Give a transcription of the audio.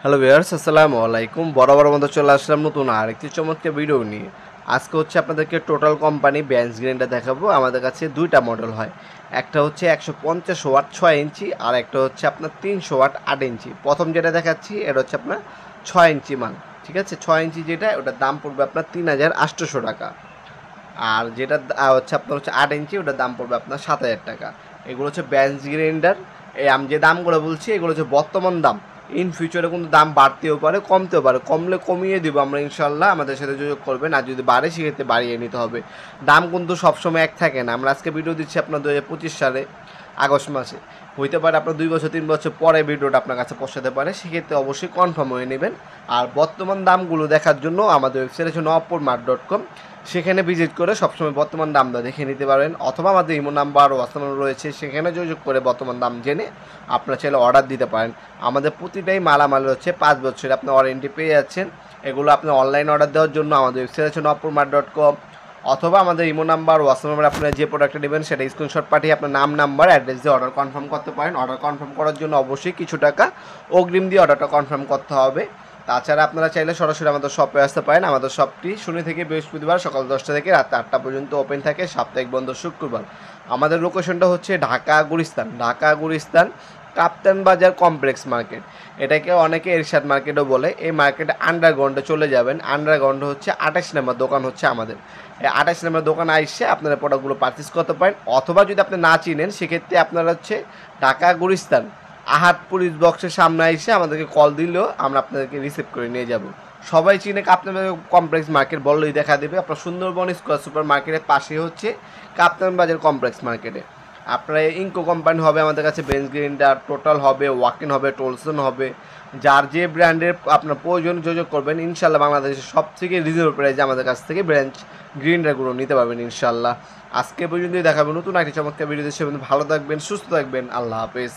Hello viewers, আসসালামু আলাইকুম। বরাবর মতো চলে আসলাম নতুন আরেকটি চমৎকার ভিডিও নিয়ে। আজকে হচ্ছে আপনাদেরকে টোটাল কোম্পানি বেঞ্চ গ্রাইন্ডার দেখাবো। আমাদের কাছে দুইটা মডেল হয়, একটা হচ্ছে 150 ওয়াট 6 ইঞ্চি, আর একটা হচ্ছে আপনার 300 ওয়াট 8 ইঞ্চি। প্রথম যেটা দেখাচ্ছি এটা হচ্ছে আপনার 6 ইঞ্চি মাল, ঠিক আছে। 6 ইঞ্চি যেটা, ওটার দাম পড়বে আপনার 3800 টাকা। আর যেটা হচ্ছে আপনার হচ্ছে 8 ইঞ্চি, ওটার দাম পড়বে আপনার 7000 টাকা। এগুলো হচ্ছে বেঞ্চ গ্রাইন্ডার। এই আমি যে দামগুলো বলছি এগুলো হচ্ছে বর্তমান দাম। ইন ফিউচারে কিন্তু দাম বাড়তেও পারে, কমতেও পারে। কমলে কমিয়ে দেবো আমরা ইনশাল্লাহ, আমাদের সাথে যোগাযোগ করবেন। আর যদি বাড়ে সেক্ষেত্রে বাড়িয়ে নিতে হবে। দাম কিন্তু সবসময় এক থাকে না। আমরা আজকে ভিডিও দিচ্ছি আপনার 2025 সালে আগস্ট মাসে। হইতে পারে আপনার 2 বছর 3 বছর পরে ভিডিওটা আপনার কাছে পৌঁছাতে পারে, সেক্ষেত্রে অবশ্যই কনফার্ম হয়ে নেবেন। আর বর্তমান দামগুলো দেখার জন্য আমাদের ওয়েবসাইট হচ্ছে nopurmart.com, সেখানে ভিজিট করে সবসময় বর্তমান দামটা দেখে নিতে পারেন। অথবা আমাদের ইমো নাম্বার ও হোয়াটসঅ্যাপ নাম্বার রয়েছে, সেখানে যোগাযোগ করে বর্তমান দাম জেনে আপনার চাইলে অর্ডার দিতে পারেন। আমাদের প্রতিটাই মালামাল হচ্ছে 5 বছরের আপনার ওয়ারেন্টি পেয়ে যাচ্ছেন। এগুলো আপনি অনলাইন অর্ডার দেওয়ার জন্য আমাদের ওয়েবসাইট হচ্ছে nopurmart.com, অথবা আমাদের ইমো নাম্বার হোয়াটসঅ্যাপ নাম্বার আপনারা যে প্রোডাক্টটা নেবেন সেটা স্ক্রিনশট পাঠিয়ে আপনার নাম, নাম্বার, অ্যাড্রেস দিয়ে অর্ডার কনফার্ম করতে পারেন। অর্ডার কনফার্ম করার জন্য অবশ্যই কিছু টাকা অগ্রিম দিয়ে অর্ডারটা কনফার্ম করতে হবে। তাছাড়া আপনারা চাইলে সরাসরি আমাদের শপে আসতে পারেন। আমাদের শপটি শনি থেকে বৃহস্পতিবার সকাল 10টা থেকে রাত 8টা পর্যন্ত ওপেন থাকে, সাপ্তাহিক বন্ধ শুক্রবার। আমাদের লোকেশনটা হচ্ছে ঢাকা গুলিস্তান কাপ্তান বাজার কমপ্লেক্স মার্কেট। এটাকে অনেকে এরশাদ মার্কেটও বলে। এই মার্কেটে আন্ডারগ্রাউন্ডে চলে যাবেন। আন্ডারগ্রাউন্ডে হচ্ছে 28 নম্বর দোকান হচ্ছে আমাদের। এই 28 নম্বর দোকানে এসে আপনারা প্রোডাক্টগুলো পারচেস করতে পারেন। অথবা যদি আপনি না চিনেন সেক্ষেত্রে আপনারা হচ্ছে ঢাকা গুলিস্তান আহাত পুলিশ বক্সের সামনে এসে আমাদেরকে কল দিলেও আমরা আপনাদেরকে রিসিভ করে নিয়ে যাব। সবাই চিনে কাপ্তান বাজার কমপ্লেক্স মার্কেট বললেই দেখা দেবে। আপনার সুন্দরবন স্কোয়ার সুপার মার্কেটের পাশে হচ্ছে কাপ্তান বাজার কমপ্লেক্স মার্কেটে। আপনার ইনকো কোম্পানি হবে আমাদের কাছে, বেঞ্চ গ্রাইন্ডার টোটাল হবে, ওয়াকিন হবে, টোলসন হবে। যার যে ব্র্যান্ডের আপনার প্রয়োজন যোগাযোগ করবেন। ইনশাল্লাহ বাংলাদেশের সব থেকে রিজনেবল প্রাইসে আমাদের কাছ থেকে বেঞ্চ গ্রাইন্ডারগুলো নিতে পারবেন ইনশাল্লাহ। আজকে পর্যন্তই দেখাবেন নতুন একটি চমৎকার ভিডিও। ভালো থাকবেন, সুস্থ থাকবেন, আল্লাহ হাফেজ।